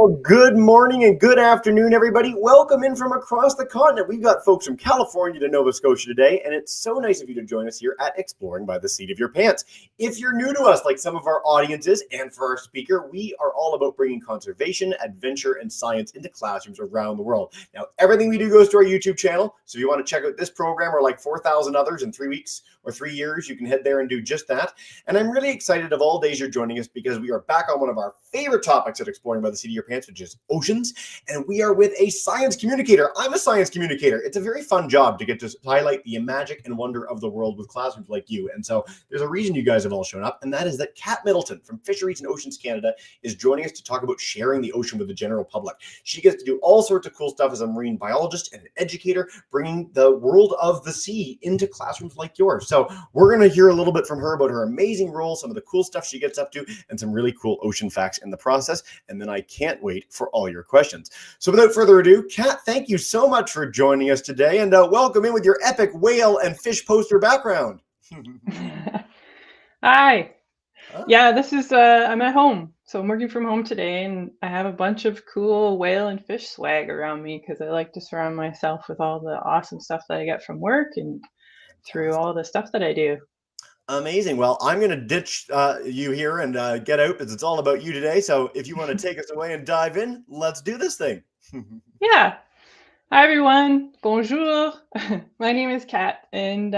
Well, good morning and good afternoon, everybody. Welcome in from across the continent. We've got folks from California to Nova Scotia today, and it's so nice of you to join us here at Exploring by the Seat of Your Pants. If you're new to us, like some of our audiences, and for our speaker, we are all about bringing conservation, adventure, and science into classrooms around the world. Now, everything we do goes to our YouTube channel, so if you want to check out this program or like 4,000 others in 3 weeks or 3 years, you can head there and do just that. And I'm really excited of all days you're joining us because we are back on one of our favorite topics at Exploring by the Seat of Your Pants, which is oceans. And we are with a science communicator. I'm a science communicator. It's a very fun job to get to highlight the magic and wonder of the world with classrooms like you. And so there's a reason you guys have all shown up, and that is that Kat Middleton from Fisheries and Oceans Canada is joining us to talk about sharing the ocean with the general public. She gets to do all sorts of cool stuff as a marine biologist and an educator, bringing the world of the sea into classrooms like yours. So we're going to hear a little bit from her about her amazing role, some of the cool stuff she gets up to, and some really cool ocean facts in the process. And then I can't wait for all your questions. So without further ado, Kat, thank you so much for joining us today, and welcome in with your epic whale and fish poster background. Hi. Yeah, this is, I'm at home. So I'm working from home today, and I have a bunch of cool whale and fish swag around me because I like to surround myself with all the awesome stuff that I get from work and through all the stuff that I do. Amazing. Well, I'm going to ditch you here and get out because it's all about you today. So if you want to take us away and dive in, let's do this thing. Yeah. Hi, everyone. Bonjour. My name is Kat, and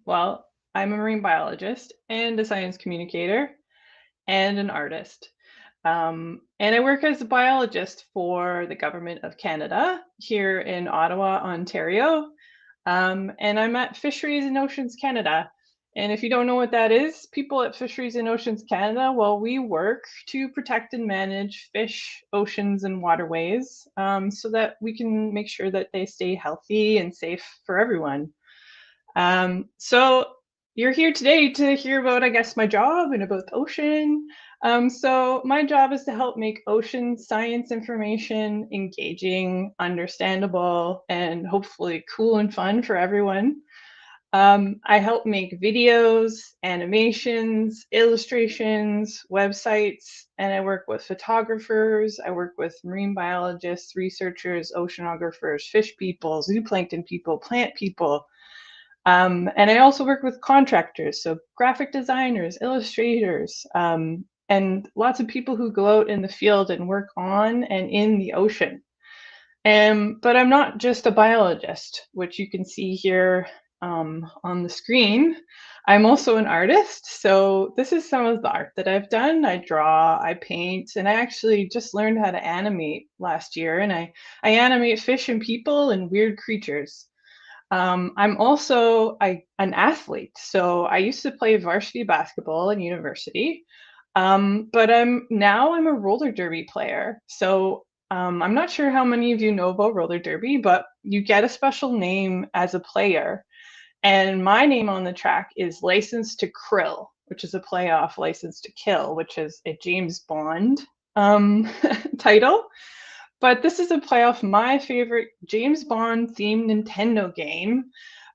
well, I'm a marine biologist and a science communicator and an artist. And I work as a biologist for the government of Canada here in Ottawa, Ontario. And I'm at Fisheries and Oceans Canada. And if you don't know what that is, people at Fisheries and Oceans Canada, well, we work to protect and manage fish, oceans, and waterways so that we can make sure that they stay healthy and safe for everyone. So you're here today to hear about, I guess, my job and about the ocean. So my job is to help make ocean science information engaging, understandable, and hopefully cool and fun for everyone. I help make videos, animations, illustrations, websites, and I work with photographers. I work with marine biologists, researchers, oceanographers, fish people, zooplankton people, plant people. And I also work with contractors, so graphic designers, illustrators, and lots of people who go out in the field and work on and in the ocean. But I'm not just a biologist, which you can see here on the screen. I'm also an artist. So this is some of the art that I've done. I draw, I paint, and I actually just learned how to animate last year. And I animate fish and people and weird creatures. I'm also an athlete. So I used to play varsity basketball in university. But I'm a roller derby player. So I'm not sure how many of you know about roller derby, but you get a special name as a player. And my name on the track is License to Krill, which is a play off License to Kill, which is a James Bond title. But this is a play off my favorite James Bond themed Nintendo game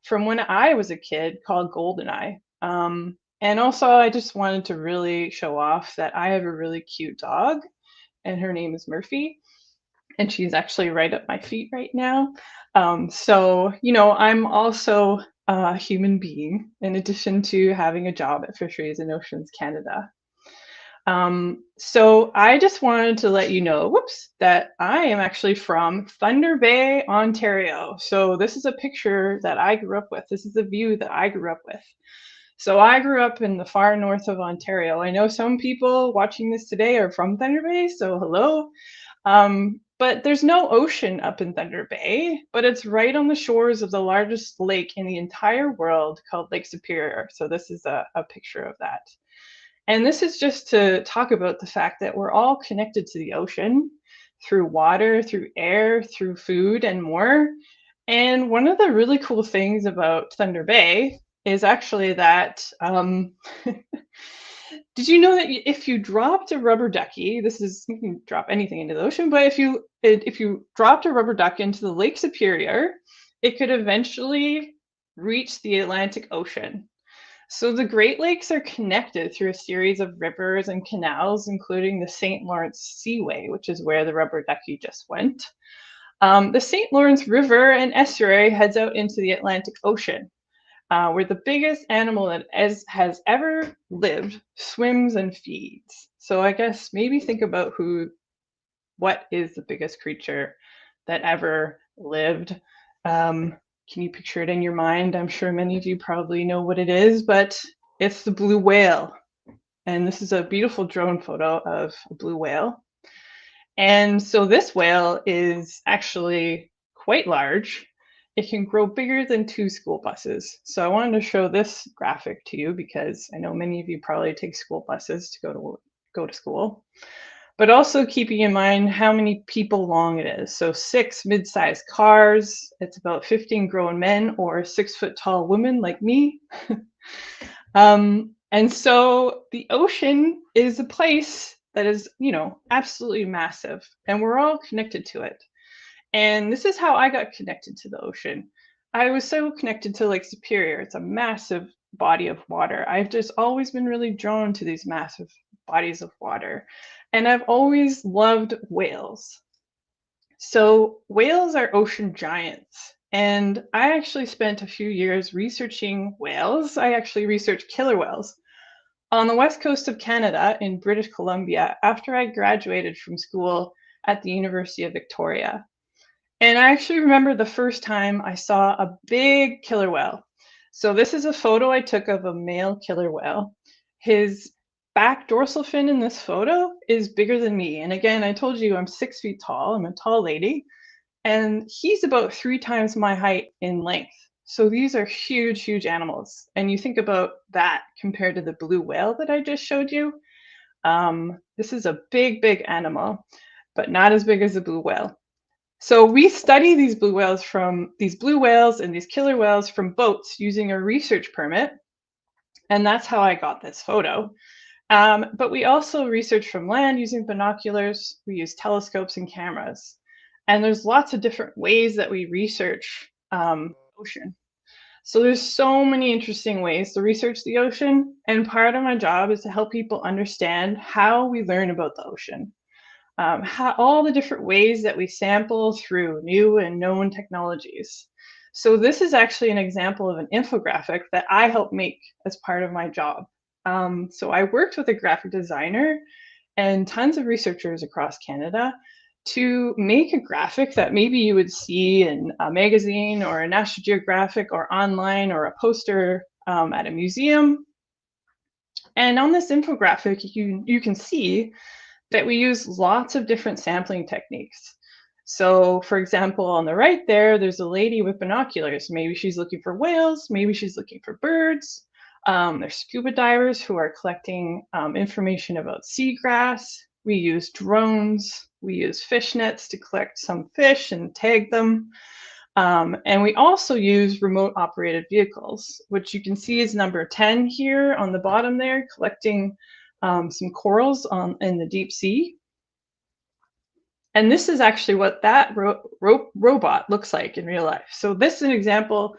from when I was a kid called GoldenEye. And also, I just wanted to really show off that I have a really cute dog, and her name is Murphy, and she's actually right at my feet right now. So, I'm also a human being in addition to having a job at Fisheries and Oceans Canada. So I just wanted to let you know, that I am actually from Thunder Bay, Ontario. So this is a picture that I grew up with. This is a view that I grew up with. So I grew up in the far north of Ontario. I know some people watching this today are from Thunder Bay, so hello. But there's no ocean up in Thunder Bay, but it's right on the shores of the largest lake in the entire world called Lake Superior. So this is a picture of that. And this is just to talk about the fact that we're all connected to the ocean through water, through air, through food, and more. And one of the really cool things about Thunder Bay is actually that did you know that if you dropped a rubber ducky, you can drop anything into the ocean, but if you dropped a rubber duck into the Lake Superior, it could eventually reach the Atlantic Ocean. So the Great Lakes are connected through a series of rivers and canals, including the St. Lawrence Seaway, which is where the rubber ducky just went. The St. Lawrence River and estuary heads out into the Atlantic Ocean, where the biggest animal that has ever lived swims and feeds. So I guess maybe think about what is the biggest creature that ever lived. Can you picture it in your mind? I'm sure many of you probably know what it is, but it's the blue whale. And this is a beautiful drone photo of a blue whale. And so this whale is actually quite large. It can grow bigger than 2 school buses. So I wanted to show this graphic to you because I know many of you probably take school buses to go to school. But also keeping in mind how many people long it is. So 6 mid-sized cars, it's about 15 grown men or 6-foot tall women like me. And so the ocean is a place that is, absolutely massive, and we're all connected to it. And this is how I got connected to the ocean. I was so connected to Lake Superior. It's a massive body of water. I've just always been really drawn to these massive bodies of water. And I've always loved whales. So whales are ocean giants. And I actually spent a few years researching whales. I actually researched killer whales on the west coast of Canada in British Columbia after I graduated from school at the University of Victoria. And I actually remember the first time I saw a big killer whale. So this is a photo I took of a male killer whale. His back dorsal fin in this photo is bigger than me. And again, I told you I'm 6 feet tall. I'm a tall lady. And he's about 3 times my height in length. So these are huge, huge animals. And you think about that compared to the blue whale that I just showed you. This is a big, big animal, but not as big as the blue whale. So we study these blue whales and these killer whales from boats using a research permit. And that's how I got this photo. But we also research from land using binoculars. We use telescopes and cameras. And there's lots of different ways that we research ocean. So there's so many interesting ways to research the ocean. And part of my job is to help people understand how we learn about the ocean. All the different ways that we sample through new and known technologies. So this is actually an example of an infographic that I help make as part of my job. So I worked with a graphic designer and tons of researchers across Canada to make a graphic that maybe you would see in a magazine or a National Geographic or online or a poster at a museum. And on this infographic, you can see that we use lots of different sampling techniques. So for example, on the right there's a lady with binoculars. Maybe she's looking for whales, maybe she's looking for birds. There's scuba divers who are collecting information about seagrass. We use drones, we use fish nets to collect some fish and tag them. And we also use remote operated vehicles, which you can see is number 10 here on the bottom there, collecting some corals in the deep sea. And this is actually what that robot looks like in real life. So this is an example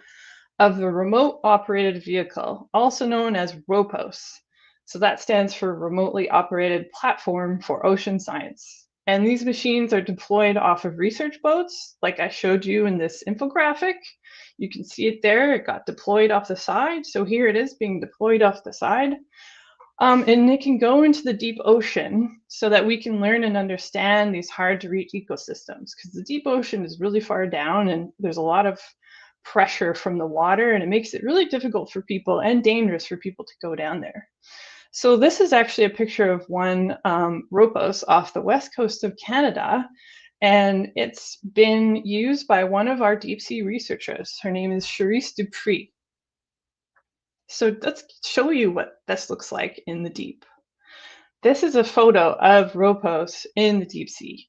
of the remote operated vehicle, also known as ROPOS. So that stands for Remotely Operated Platform for Ocean Science. And these machines are deployed off of research boats, like I showed you in this infographic. You can see it there, it got deployed off the side. So here it is being deployed off the side. And it can go into the deep ocean so that we can learn and understand these hard to reach ecosystems, because the deep ocean is really far down and there's a lot of pressure from the water, and it makes it really difficult for people and dangerous for people to go down there. So this is actually a picture of one ROPOS off the west coast of Canada, and it's been used by one of our deep sea researchers. Her name is Charisse Dupree. So let's show you what this looks like in the deep. This is a photo of ROPOS in the deep sea.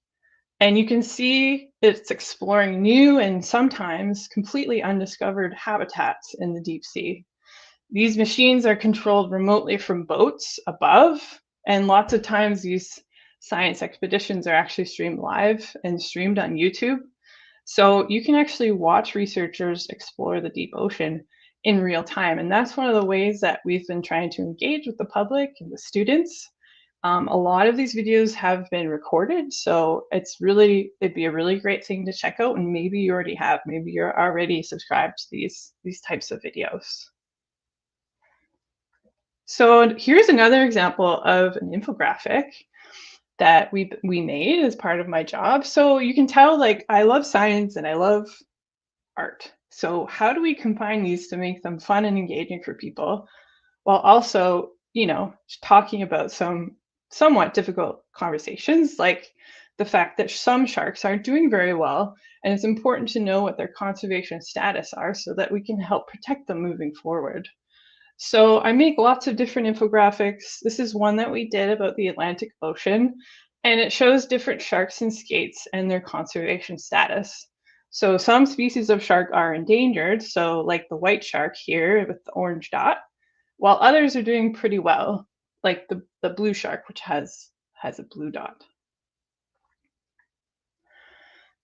And you can see it's exploring new and sometimes completely undiscovered habitats in the deep sea. These machines are controlled remotely from boats above, and lots of times these science expeditions are actually streamed live and streamed on YouTube. So you can actually watch researchers explore the deep ocean in real time. And that's one of the ways that we've been trying to engage with the public and the students. A lot of these videos have been recorded, so it'd be a really great thing to check out. And maybe you already have, maybe you're already subscribed to these types of videos. So here's another example of an infographic that we made as part of my job. So you can tell, like, I love science and I love art. So how do we combine these to make them fun and engaging for people, while also, talking about some somewhat difficult conversations, like the fact that some sharks aren't doing very well, and it's important to know what their conservation status are so that we can help protect them moving forward. So I make lots of different infographics. This is one that we did about the Atlantic Ocean, and it shows different sharks and skates and their conservation status. So some species of shark are endangered, so like the white shark here with the orange dot, while others are doing pretty well, like the blue shark, which has a blue dot.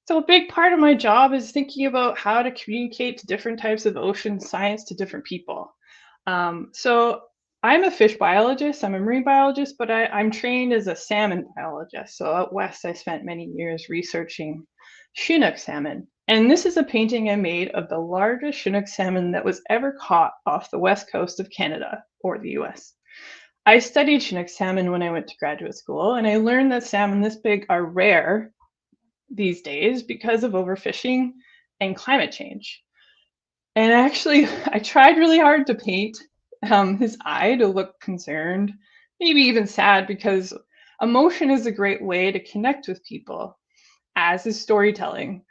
So a big part of my job is thinking about how to communicate to different types of ocean science to different people. So I'm a fish biologist, I'm a marine biologist, but I'm trained as a salmon biologist. So out west, I spent many years researching Chinook salmon. And this is a painting I made of the largest Chinook salmon that was ever caught off the west coast of Canada or the US. I studied Chinook salmon when I went to graduate school, and I learned that salmon this big are rare these days because of overfishing and climate change. And actually, I tried really hard to paint his eye to look concerned, maybe even sad, because emotion is a great way to connect with people, as is storytelling.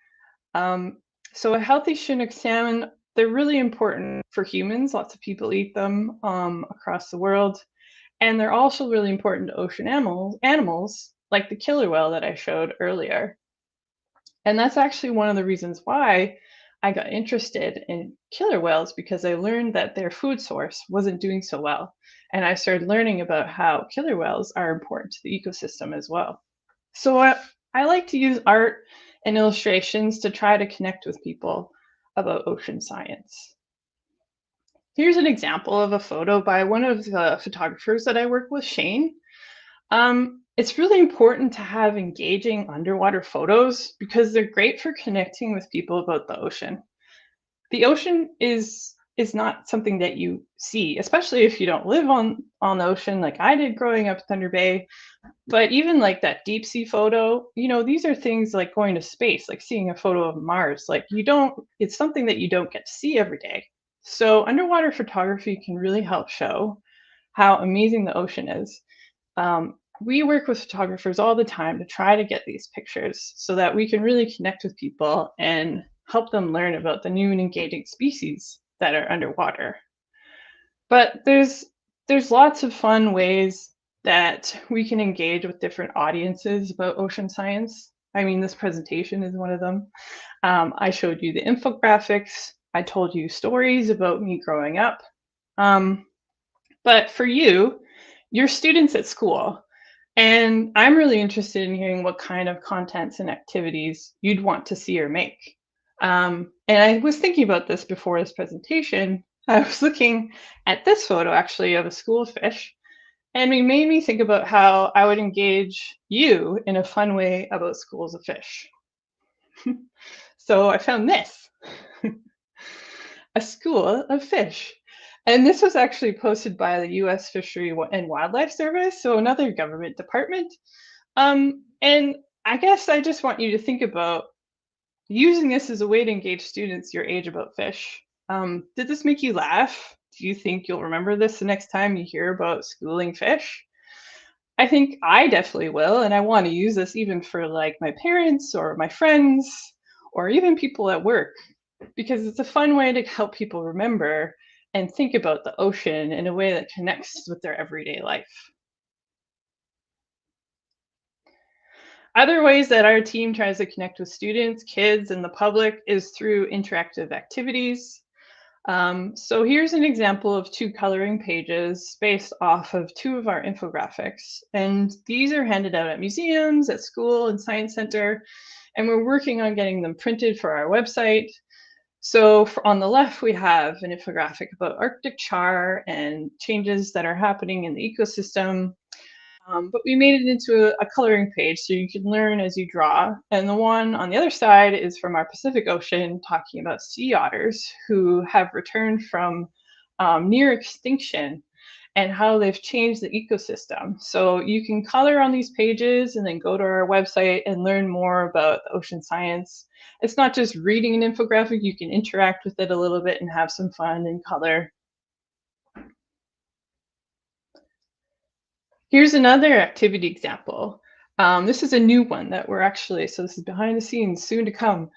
So a healthy Chinook salmon, they're really important for humans. Lots of people eat them across the world. And they're also really important to ocean animals like the killer whale that I showed earlier. And that's actually one of the reasons why I got interested in killer whales, because I learned that their food source wasn't doing so well. And I started learning about how killer whales are important to the ecosystem as well. So I like to use art and illustrations to try to connect with people about ocean science. Here's an example of a photo by one of the photographers that I work with, Shane. It's really important to have engaging underwater photos because they're great for connecting with people about the ocean. The ocean is not something that you see, especially if you don't live on the ocean like I did growing up in Thunder Bay. But even like that deep sea photo, these are things like going to space, like seeing a photo of Mars. Like it's something that you don't get to see every day. So underwater photography can really help show how amazing the ocean is. We work with photographers all the time to try to get these pictures so that we can really connect with people and help them learn about the new and engaging species that are underwater. But there's lots of fun ways that we can engage with different audiences about ocean science. I mean, this presentation is one of them. I showed you the infographics. I told you stories about me growing up. But for you, you're students at school, and I'm really interested in hearing what kind of contents and activities you'd want to see or make. And I was thinking about this before this presentation. I was looking at this photo actually of a school of fish, and it made me think about how I would engage you in a fun way about schools of fish. So I found this, a school of fish. And this was actually posted by the US Fisheries and Wildlife Service, so another government department. And I guess I just want you to think about using this as a way to engage students your age about fish. Did this make you laugh? Do you think you'll remember this the next time you hear about schooling fish? I think I definitely will, and I want to use this even for like my parents or my friends or even people at work, because it's a fun way to help people remember and think about the ocean in a way that connects with their everyday life. Other ways that our team tries to connect with students, kids, and the public is through interactive activities. So here's an example of 2 coloring pages based off of 2 of our infographics. And these are handed out at museums, at school, and science center. And we're working on getting them printed for our website. So on the left, we have an infographic about Arctic char and changes that are happening in the ecosystem. But we made it into a coloring page so you can learn as you draw. And the one on the other side is from our Pacific Ocean, talking about sea otters who have returned from near extinction and how they've changed the ecosystem. So you can color on these pages and then go to our website and learn more about the ocean science. It's not just reading an infographic, you can interact with it a little bit and have some fun and color. Here's another activity example. This is a new one that we're actually, so this is behind the scenes, soon to come.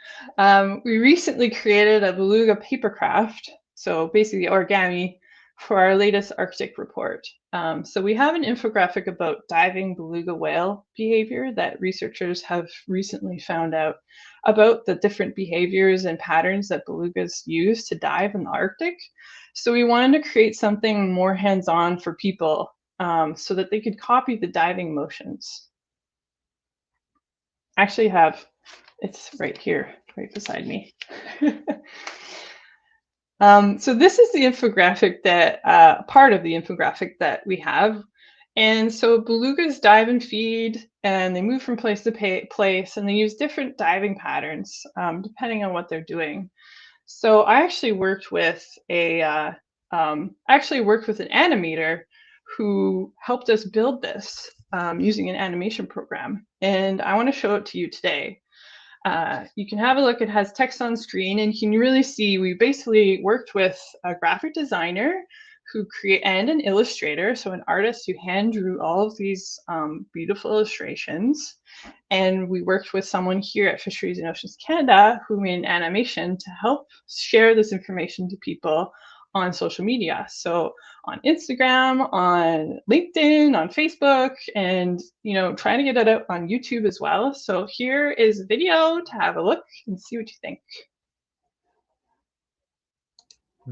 We recently created a beluga paper craft, so basically origami, for our latest Arctic report. So we have an infographic about diving beluga whale behavior that researchers have recently found out about the different behaviors and patterns that belugas use to dive in the Arctic. So we wanted to create something more hands-on for people so that they could copy the diving motions. I actually have, it's right here, right beside me. So this is the infographic that, part of the infographic that we have. And so belugas dive and feed, and they move from place to place, and they use different diving patterns depending on what they're doing. So I actually worked with an animator who helped us build this using an animation program. And I want to show it to you today. You can have a look. It has text on screen, and you can really see we basically worked with a graphic designer and an illustrator, so an artist who hand drew all of these beautiful illustrations. And we worked with someone here at Fisheries and Oceans Canada who made an animation to help share this information to people on social media. So on Instagram, on LinkedIn, on Facebook, and trying to get it out on YouTube as well. So here is a video to have a look and see what you think.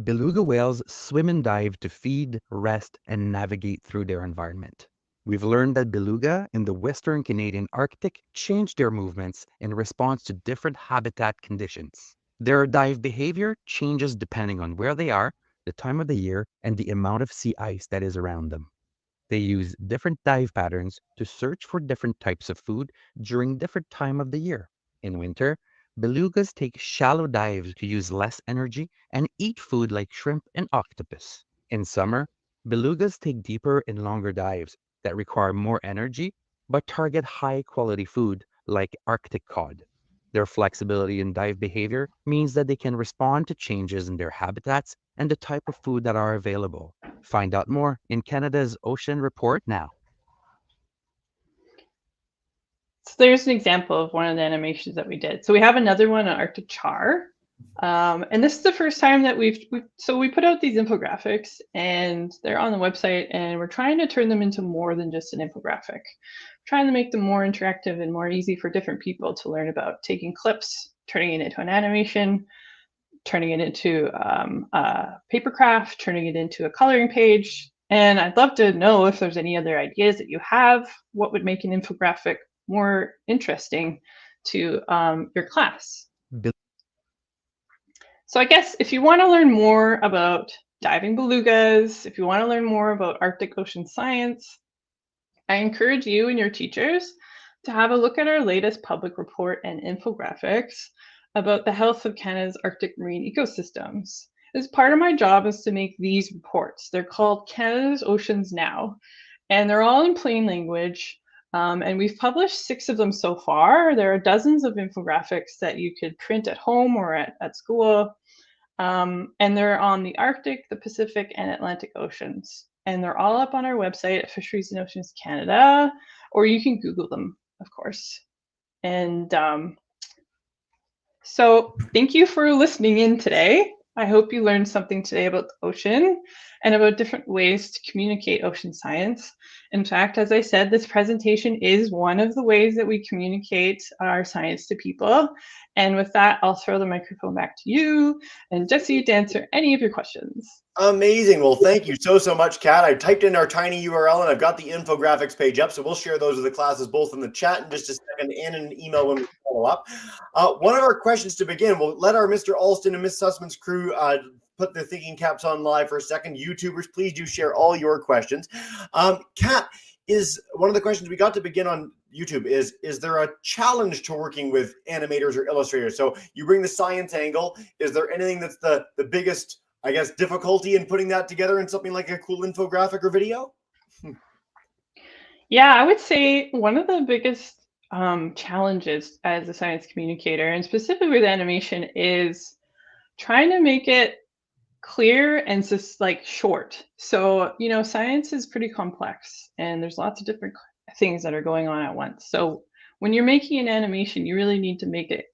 Beluga whales swim and dive to feed, rest, and navigate through their environment. We've learned that beluga in the Western Canadian Arctic change their movements in response to different habitat conditions. Their dive behavior changes depending on where they are, the time of the year, and the amount of sea ice that is around them. They use different dive patterns to search for different types of food during different time of the year. In winter, belugas take shallow dives to use less energy and eat food like shrimp and octopus. In summer, belugas take deeper and longer dives that require more energy but target high quality food like Arctic cod. Their flexibility in dive behavior means that they can respond to changes in their habitats and the type of food that are available. Find out more in Canada's Ocean Report now. So there's an example of one of the animations that we did. So we have another one on Arctic char. And this is the first time that we put out these infographics, and they're on the website, and we're trying to turn them into more than just an infographic. Trying to make them more interactive and more easy for different people to learn about, taking clips, turning it into an animation, turning it into a paper craft, turning it into a coloring page. And I'd love to know if there's any other ideas that you have. What would make an infographic more interesting to your class? So I guess if you want to learn more about diving belugas, if you want to learn more about Arctic ocean science, I encourage you and your teachers to have a look at our latest public report and infographics about the health of Canada's Arctic marine ecosystems. As part of my job is to make these reports. They're called Canada's Oceans Now, and they're all in plain language. And we've published 6 of them so far. There are dozens of infographics that you could print at home or at school. And they're on the Arctic, the Pacific, and Atlantic Oceans. And they're all up on our website at Fisheries and Oceans Canada, or you can Google them, of course. And so thank you for listening in today. I hope you learned something today about the ocean and about different ways to communicate ocean science. In fact, as I said, this presentation is one of the ways that we communicate our science to people. And with that, I'll throw the microphone back to you and Jesse to answer any of your questions. Amazing. Well, thank you so much, Kat. I typed in our tiny URL and I've got the infographics page up. So we'll share those with the classes both in the chat in just a second and in an email when we follow up. One of our questions to begin, we'll let our Mr. Alston and Miss Sussman's crew put their thinking caps on live for a second. YouTubers, please do share all your questions. Kat, is one of the questions we got to begin on YouTube is there a challenge to working with animators or illustrators? So you bring the science angle. Is there anything that's the biggest, I guess, difficulty in putting that together in something like a cool infographic or video? Yeah, I would say one of the biggest challenges as a science communicator, and specifically with animation, is trying to make it clear and just like short. So, science is pretty complex and there's lots of different things that are going on at once. So, when you're making an animation, you really need to make it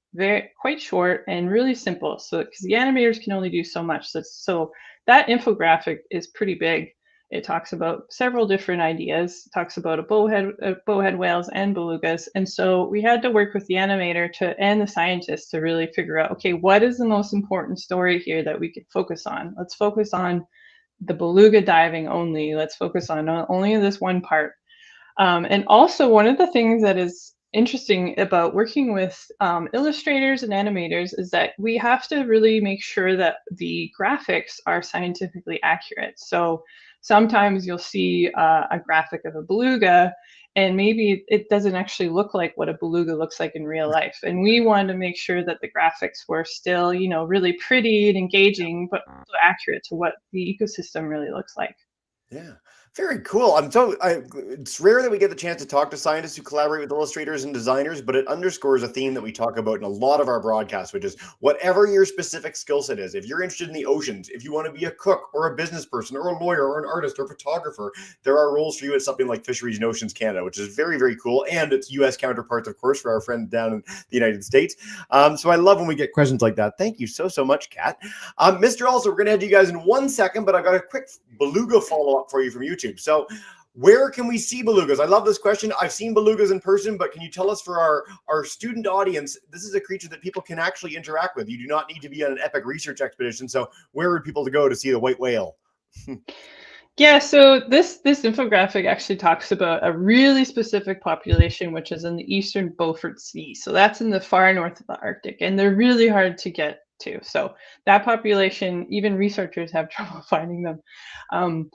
quite short and really simple. So, because the animators can only do so much. So that infographic is pretty big. It talks about several different ideas. It talks about bowhead whales and belugas. And so we had to work with the animator and the scientist to really figure out, okay, what is the most important story here that we could focus on? Let's focus on the beluga diving only. Let's focus on only this one part. And also one of the things that is interesting about working with illustrators and animators is that we have to really make sure that the graphics are scientifically accurate. So sometimes you'll see a graphic of a beluga and maybe it doesn't actually look like what a beluga looks like in real life. And we wanted to make sure that the graphics were still, really pretty and engaging, but also accurate to what the ecosystem really looks like. Yeah, very cool. It's rare that we get the chance to talk to scientists who collaborate with illustrators and designers, but it underscores a theme that we talk about in a lot of our broadcasts, which is whatever your specific skill set is. If you're interested in the oceans, if you want to be a cook or a business person or a lawyer or an artist or photographer, there are roles for you at something like Fisheries and Oceans Canada, which is very, very cool. And it's U.S. counterparts, of course, for our friends down in the United States. So I love when we get questions like that. Thank you so much, Kat. Mr. Also, we're going to head to you guys in 1 second, but I've got a quick beluga follow-up for you from YouTube. So where can we see belugas? I love this question. I've seen belugas in person, but can you tell us for our student audience, this is a creature that people can actually interact with. You do not need to be on an epic research expedition. So where would people go to see the white whale? Yeah, so this infographic actually talks about a really specific population, which is in the eastern Beaufort Sea. So that's in the far north of the Arctic, and they're really hard to get to. So that population, even researchers have trouble finding them.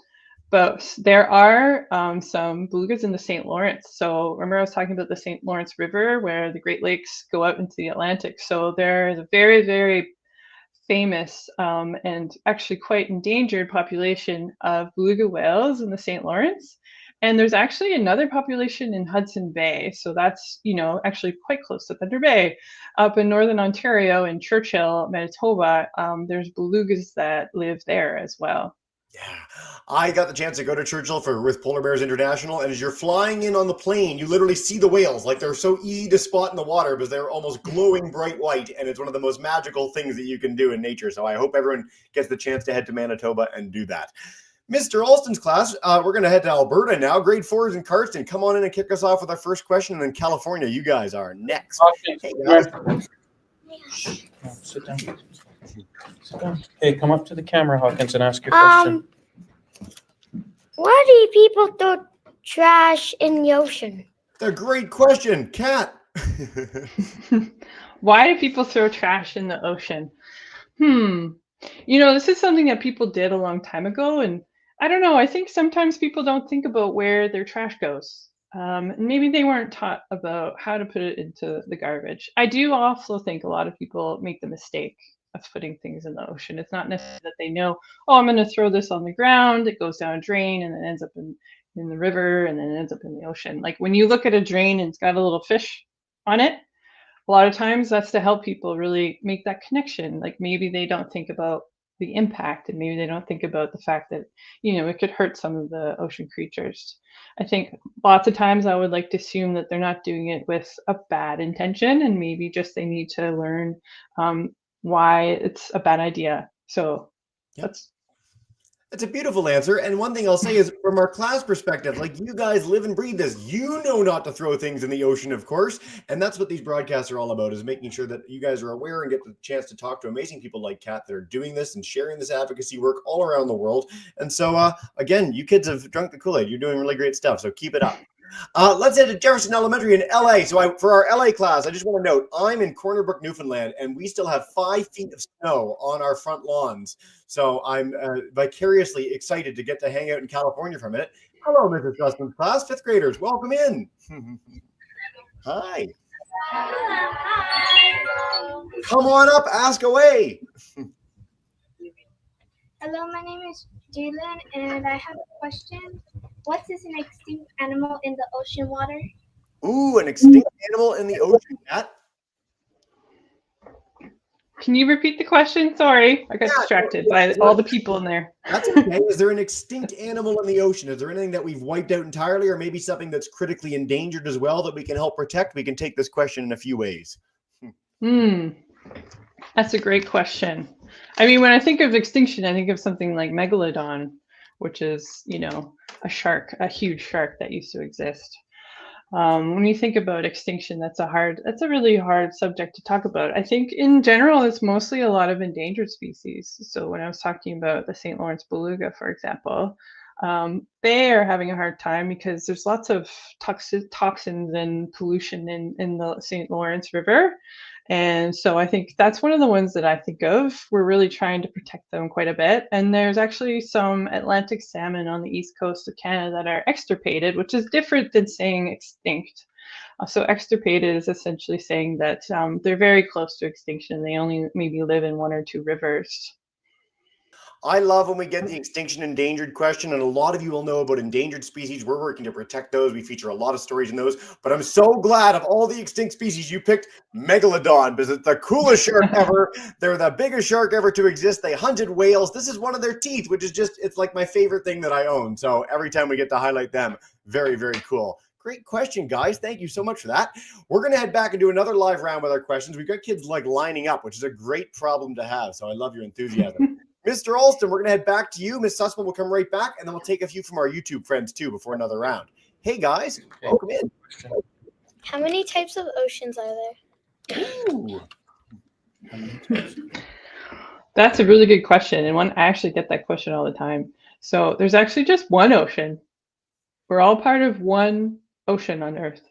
But there are some belugas in the St. Lawrence. So remember I was talking about the St. Lawrence River where the Great Lakes go out into the Atlantic. So there is a very, very famous and actually quite endangered population of beluga whales in the St. Lawrence. And there's actually another population in Hudson Bay. So that's, actually quite close to Thunder Bay. Up in Northern Ontario in Churchill, Manitoba, there's belugas that live there as well. Yeah, I got the chance to go to Churchill with Polar Bears International, and as you're flying in on the plane, you literally see the whales. Like, they're so easy to spot in the water because they're almost glowing bright white, and it's one of the most magical things that you can do in nature. So I hope everyone gets the chance to head to Manitoba and do that. Mr. Alston's class, we're going to head to Alberta now. Grade 4s in Cardston. Come on in and kick us off with our first question, and then California, you guys are next. Hey, guys. Sit down. Sit down. Hey, come up to the camera, Hawkins, and ask your question. Why do people throw trash in the ocean? That's a great question, Kat. Why do people throw trash in the ocean? This is something that people did a long time ago, and I don't know. I think sometimes people don't think about where their trash goes. Maybe they weren't taught about how to put it into the garbage. I do also think a lot of people make the mistake of putting things in the ocean. It's not necessarily that they know, oh, I'm going to throw this on the ground, it goes down a drain and then ends up in the river and then it ends up in the ocean. Like when you look at a drain and it's got a little fish on it, a lot of times that's to help people really make that connection. Like maybe they don't think about the impact and maybe they don't think about the fact that, it could hurt some of the ocean creatures. I think lots of times I would like to assume that they're not doing it with a bad intention and maybe just they need to learn why it's a bad idea. So It's a beautiful answer. And one thing I'll say is from our class perspective, like you guys live and breathe this, you know not to throw things in the ocean, of course. And that's what these broadcasts are all about, is making sure that you guys are aware and get the chance to talk to amazing people like Kat that are doing this and sharing this advocacy work all around the world. And so, again, you kids have drunk the Kool-Aid. You're doing really great stuff. So keep it up. Let's head to Jefferson Elementary in LA. So for our LA class, I just want to note, I'm in Corner Brook, Newfoundland, and we still have 5 feet of snow on our front lawns. So I'm vicariously excited to get to hang out in California for a minute. Hello, Mrs. Dustin's class, 5th graders, welcome in. Hi. Come on up, ask away. Hello, my name is Jalen, and I have a question. What is an extinct animal in the ocean water? Ooh, an extinct animal in the ocean, Kat. Can you repeat the question? Sorry, I got distracted by all the people in there. That's okay. Is there an extinct animal in the ocean? Is there anything that we've wiped out entirely, or maybe something that's critically endangered as well that we can help protect? We can take this question in a few ways. That's a great question. I mean, when I think of extinction, I think of something like megalodon, which is, a shark, a huge shark that used to exist. When you think about extinction, that's a really hard subject to talk about. I think in general, it's mostly a lot of endangered species. So when I was talking about the St. Lawrence beluga, for example, they are having a hard time because there's lots of toxins and pollution in the St. Lawrence River. And so I think that's one of the ones that I think of. We're really trying to protect them quite a bit. And there's actually some Atlantic salmon on the east coast of Canada that are extirpated, which is different than saying extinct. So extirpated is essentially saying that they're very close to extinction. They only maybe live in 1 or 2 rivers. I love when we get the extinction endangered question, and a lot of you will know about endangered species. We're working to protect those. We feature a lot of stories in those, but I'm so glad of all the extinct species you picked megalodon, because it's the coolest shark ever. They're the biggest shark ever to exist. They hunted whales. This is one of their teeth, which is it's like my favorite thing that I own. So every time we get to highlight them, very, very cool. Great question, guys. Thank you so much for that. We're going to head back and do another live round with our questions. We've got kids lining up, which is a great problem to have. So I love your enthusiasm. Mr. Alston, we're going to head back to you. Miss Sussman will come right back, and then we'll take a few from our YouTube friends, too, before another round. Hey, guys. Welcome in. How many types of oceans are there? Ooh. That's a really good question, and I actually get that question all the time. So there's actually just one ocean. We're all part of one ocean on Earth.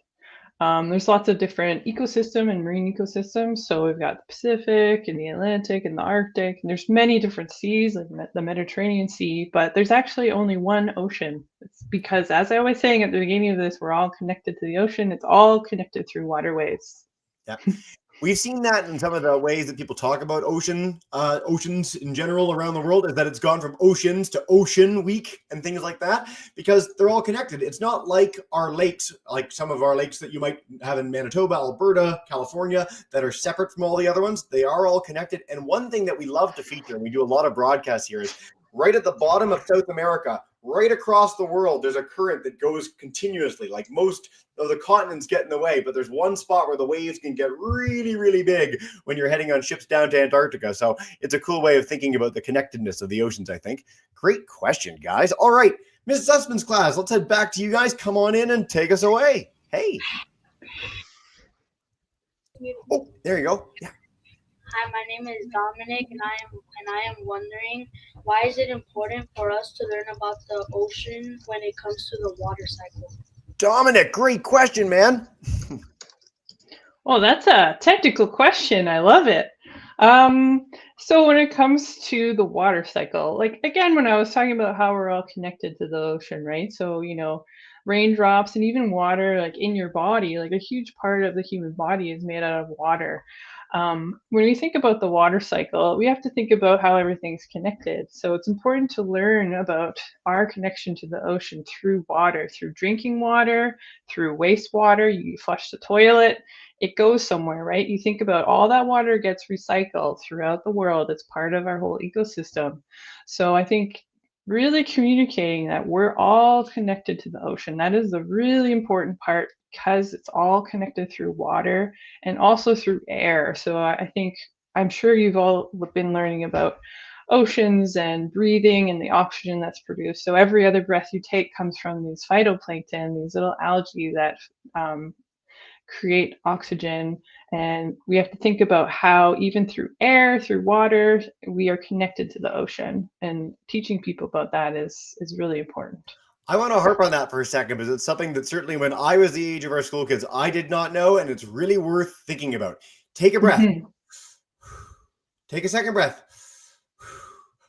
There's lots of different ecosystem and marine ecosystems. So we've got the Pacific and the Atlantic and the Arctic, and there's many different seas like the Mediterranean Sea, but there's actually only one ocean. It's because, as I was saying at the beginning of this, we're all connected to the ocean. It's all connected through waterways. Yeah. We've seen that in some of the ways that people talk about oceans in general around the world, is that it's gone from oceans to Ocean Week and things like that, because they're all connected. It's not like our lakes, like some of our lakes that you might have in Manitoba, Alberta, California, that are separate from all the other ones. They are all connected. And one thing that we love to feature, and we do a lot of broadcasts here, is right at the bottom of South America, right across the world, there's a current that goes continuously. Like most of the continents get in the way, but there's one spot where the waves can get really, really big when you're heading on ships down to Antarctica. So it's a cool way of thinking about the connectedness of the oceans, I think. Great question, guys. All right, Mrs. Sussman's class, let's head back to you guys. Come on in and take us away. Hey. Oh, there you go. Yeah. Hi, my name is Dominic, and I am wondering, why is it important for us to learn about the ocean when it comes to the water cycle? Dominic, great question, man. Oh, that's a technical question. I love it. So when it comes to the water cycle, like again, when I was talking about how we're all connected to the ocean, right? So, raindrops and even water, like in your body, like a huge part of the human body is made out of water. When we think about the water cycle, we have to think about how everything's connected. So it's important to learn about our connection to the ocean through water, through drinking water, through wastewater. You flush the toilet, it goes somewhere, right? You think about all that water gets recycled throughout the world. It's part of our whole ecosystem. So I think really communicating that we're all connected to the ocean, that is the really important part, because it's all connected through water and also through air. So I'm sure you've all been learning about oceans and breathing and the oxygen that's produced. So every other breath you take comes from these phytoplankton, these little algae that create oxygen. And we have to think about how even through air, through water, we are connected to the ocean. And teaching people about that is really important. I want to harp on that for a second because it's something that certainly when I was the age of our school kids, I did not know, and it's really worth thinking about. Take a breath. Mhm. Take a second breath.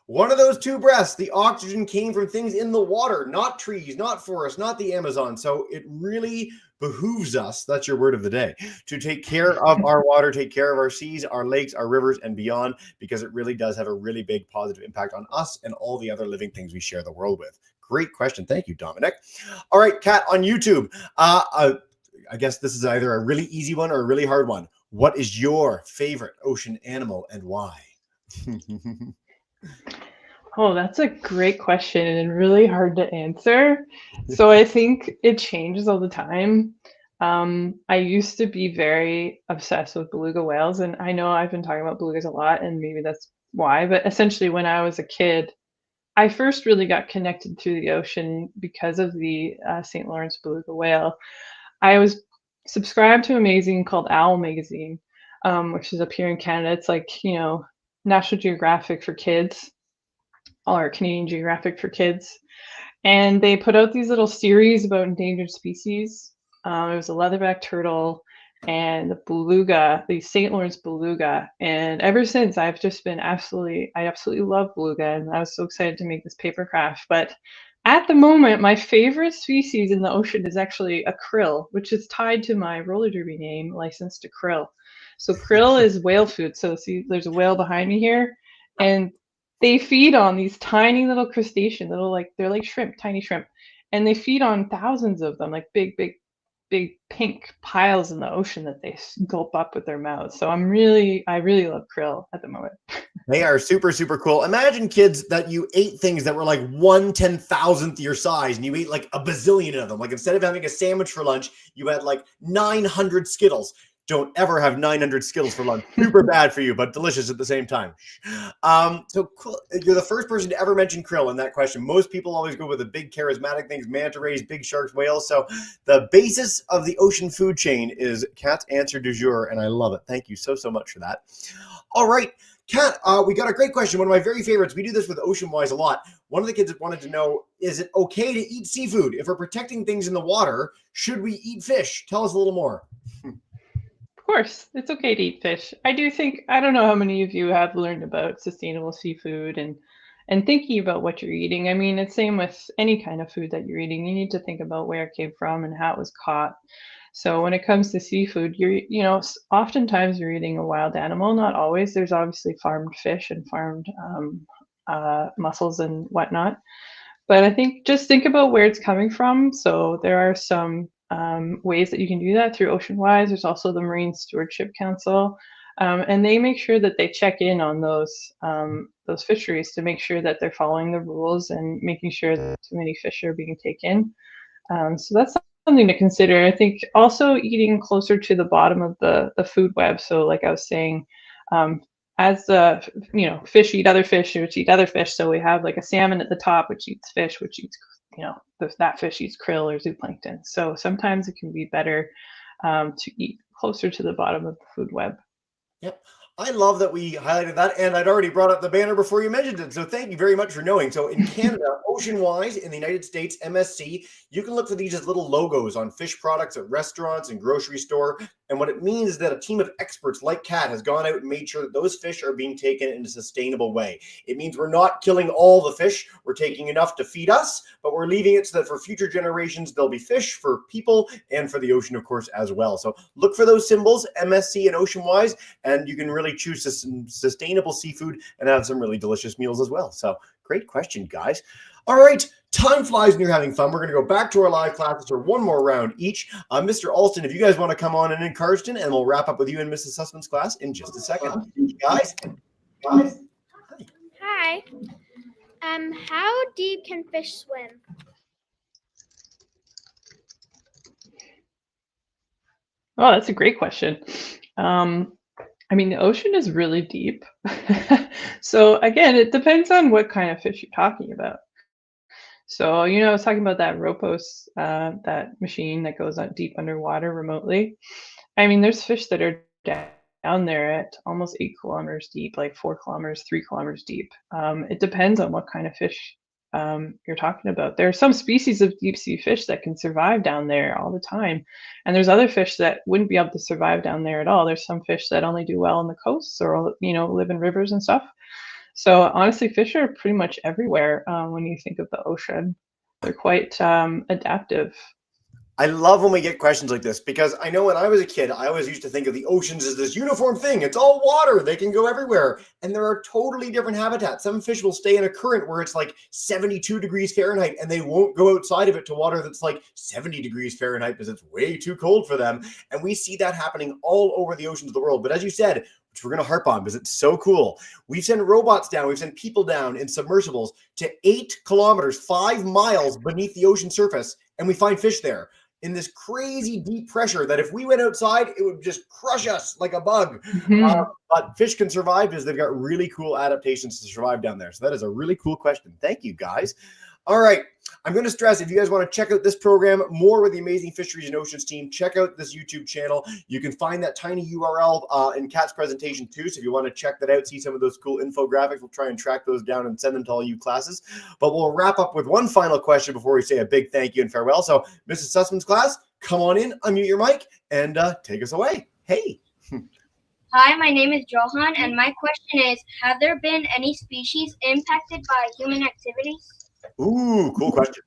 One of those two breaths, the oxygen came from things in the water, not trees, not forests, not the Amazon. So it really behooves us, that's your word of the day, to take care of our water, take care of our seas, our lakes, our rivers, and beyond, because it really does have a really big positive impact on us and all the other living things we share the world with. Great question. Thank you, Dominic. All right, Kat, on YouTube. I guess this is either a really easy one or a really hard one. What is your favorite ocean animal and why? Oh, that's a great question and really hard to answer. So I think it changes all the time. I used to be very obsessed with beluga whales, and I know I've been talking about belugas a lot, and maybe that's why. But essentially, when I was a kid, I first really got connected to the ocean because of the St. Lawrence beluga whale. I was subscribed to a magazine called Owl magazine, which is up here in Canada. It's like, National Geographic for kids or Canadian Geographic for kids. And they put out these little series about endangered species. It was a leatherback turtle and the beluga, the St. Lawrence beluga. And ever since, I absolutely love beluga. And I was so excited to make this paper craft. But at the moment, my favorite species in the ocean is actually a krill, which is tied to my roller derby name, Licensed to Krill. So krill is whale food. So see, there's a whale behind me here. And they feed on these tiny little crustaceans, they're like shrimp, tiny shrimp, and they feed on thousands of them, like big pink piles in the ocean that they gulp up with their mouths. So I really love krill at the moment. They are super, super cool. Imagine, kids, that you ate things that were like 1/10,000th your size, and you ate like a bazillion of them. Like, instead of having a sandwich for lunch, you had like 900 Skittles. Don't ever have 900 Skittles for lunch. Super bad for you, but delicious at the same time. So cool. You're the first person to ever mention krill in that question. Most people always go with the big charismatic things, manta rays, big sharks, whales. So the basis of the ocean food chain is Kat's answer du jour, and I love it. Thank you so much for that. All right, Kat, we got a great question. One of my very favorites. We do this with Ocean Wise a lot. One of the kids wanted to know, is it okay to eat seafood? If we're protecting things in the water, should we eat fish? Tell us a little more. Of course, it's okay to eat fish. I don't know how many of you have learned about sustainable seafood and thinking about what you're eating. I mean, it's same with any kind of food that you're eating. You need to think about where it came from and how it was caught. So when it comes to seafood, oftentimes you're eating a wild animal. Not always. There's obviously farmed fish and farmed mussels and whatnot. But I think just think about where it's coming from. So there are some ways that you can do that through Ocean Wise. There's also the Marine Stewardship Council, and they make sure that they check in on those fisheries to make sure that they're following the rules and making sure that too many fish are being taken. So that's something to consider. I think also eating closer to the bottom of the food web. So like I was saying, as the fish eat other fish, which eat other fish. So we have like a salmon at the top, which eats fish, which eats that fish eats krill or zooplankton. So sometimes it can be better to eat closer to the bottom of the food web. Yep. I love that we highlighted that, and I'd already brought up the banner before you mentioned it, so thank you very much for knowing. So in Canada, Ocean Wise, in the United States, MSC, you can look for these as little logos on fish products at restaurants and grocery store, and what it means is that a team of experts like Kat has gone out and made sure that those fish are being taken in a sustainable way. It means we're not killing all the fish, we're taking enough to feed us, but we're leaving it so that for future generations, there'll be fish for people and for the ocean, of course, as well. So look for those symbols, MSC and Ocean Wise, and you can really choose some sustainable seafood and have some really delicious meals as well. So great question, guys. All right, time flies when you're having fun. We're going to go back to our live classes for one more round each. Mr. Alston, if you guys want to come on in and Karsten, and we'll wrap up with you in Mrs. Sussman's class in just a second. Guys. Hi. How deep can fish swim? Oh, that's a great question. I mean, the ocean is really deep. So again, it depends on what kind of fish you're talking about. So, I was talking about that Ropos, that machine that goes on deep underwater remotely. I mean, there's fish that are down there at almost 8 kilometers deep, like 4 kilometers, 3 kilometers deep. It depends on what kind of fish you're talking about. There are some species of deep sea fish that can survive down there all the time, and there's other fish that wouldn't be able to survive down there at all. There's some fish that only do well on the coasts or live in rivers and stuff. So honestly, fish are pretty much everywhere when you think of the ocean. They're quite adaptive. I love when we get questions like this because I know when I was a kid, I always used to think of the oceans as this uniform thing. It's all water. They can go everywhere. And there are totally different habitats. Some fish will stay in a current where it's like 72 degrees Fahrenheit and they won't go outside of it to water that's like 70 degrees Fahrenheit because it's way too cold for them. And we see that happening all over the oceans of the world. But as you said, which we're going to harp on because it's so cool. We've sent robots down. We've sent people down in submersibles to 8 kilometers, 5 miles beneath the ocean surface. And we find fish there in this crazy deep pressure that if we went outside, it would just crush us like a bug. But fish can survive because they've got really cool adaptations to survive down there. So that is a really cool question. Thank you, guys. All right. I'm going to stress, if you guys want to check out this program more with the amazing Fisheries and Oceans team, check out this YouTube channel. You can find that tiny URL in Kat's presentation too. So if you want to check that out, see some of those cool infographics, we'll try and track those down and send them to all you classes. But we'll wrap up with one final question before we say a big thank you and farewell. So Mrs. Sussman's class, come on in, unmute your mic, and take us away. Hey. Hi, my name is Johan, and my question is, have there been any species impacted by human activities? Ooh, cool question.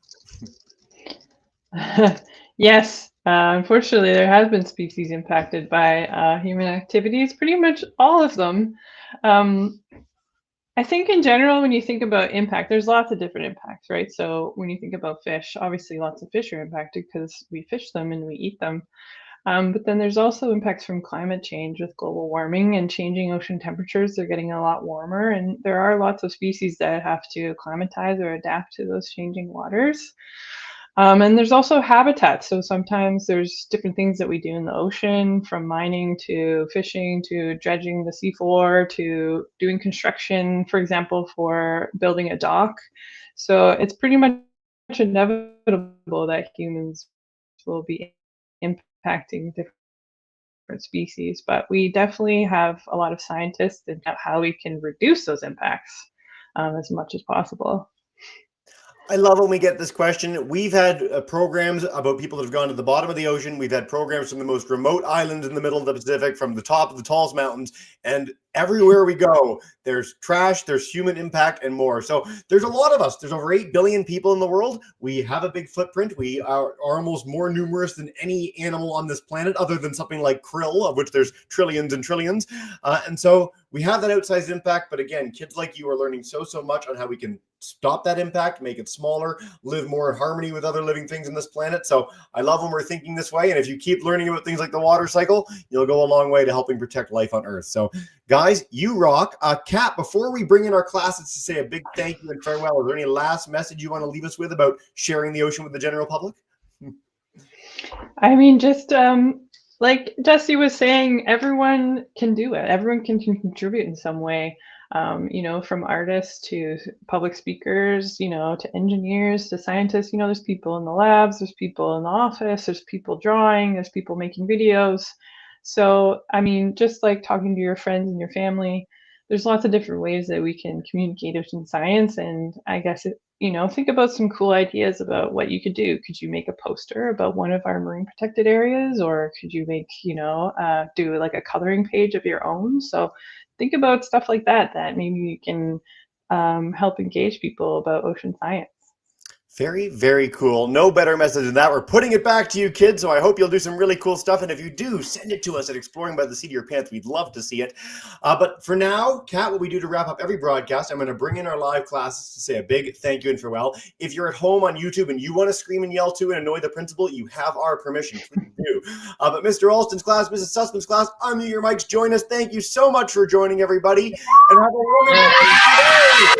Yes, unfortunately, there has been species impacted by human activities, pretty much all of them. I think in general, when you think about impact, there's lots of different impacts, right? So when you think about fish, obviously lots of fish are impacted because we fish them and we eat them. But then there's also impacts from climate change with global warming and changing ocean temperatures. They're getting a lot warmer, and there are lots of species that have to acclimatize or adapt to those changing waters. And there's also habitats. So sometimes there's different things that we do in the ocean, from mining to fishing to dredging the seafloor to doing construction, for example, for building a dock. So it's pretty much inevitable that humans will be impacting different species, but we definitely have a lot of scientists and how we can reduce those impacts as much as possible. I love when we get this question. We've had programs about people that have gone to the bottom of the ocean. We've had programs from the most remote islands in the middle of the Pacific, from the top of the tallest mountains, and everywhere we go, there's trash, there's human impact, and more. So there's a lot of us. There's over 8 billion people in the world. We have a big footprint. We are almost more numerous than any animal on this planet, other than something like krill, of which there's trillions and trillions. And so we have that outsized impact. But again, kids like you are learning so much on how we can stop that impact, make it smaller, live more in harmony with other living things on this planet. So I love when we're thinking this way. And if you keep learning about things like the water cycle, you'll go a long way to helping protect life on Earth. So guys, you rock. Kat, before we bring in our classes to say a big thank you and farewell, is there any last message you want to leave us with about sharing the ocean with the general public? I mean, just like Jesse was saying, everyone can do it. Everyone can contribute in some way. From artists to public speakers, to engineers, to scientists. There's people in the labs, there's people in the office, there's people drawing, there's people making videos. So, I mean, just like talking to your friends and your family, there's lots of different ways that we can communicate ocean science. And I guess, think about some cool ideas about what you could do. Could you make a poster about one of our marine protected areas? Or could you make, do like a coloring page of your own? So think about stuff like that maybe you can help engage people about ocean science. Very, very cool. No better message than that. We're putting it back to you, kids. So I hope you'll do some really cool stuff. And if you do, send it to us at Exploring by the Seat of Your Pants. We'd love to see it. But for now, Kat, what we do to wrap up every broadcast, I'm going to bring in our live classes to say a big thank you and farewell. If you're at home on YouTube and you want to scream and yell to and annoy the principal, you have our permission. Please do. But Mr. Alston's class, Mrs. Sussman's class, unmute your mics. Join us. Thank you so much for joining, everybody. And have a wonderful day.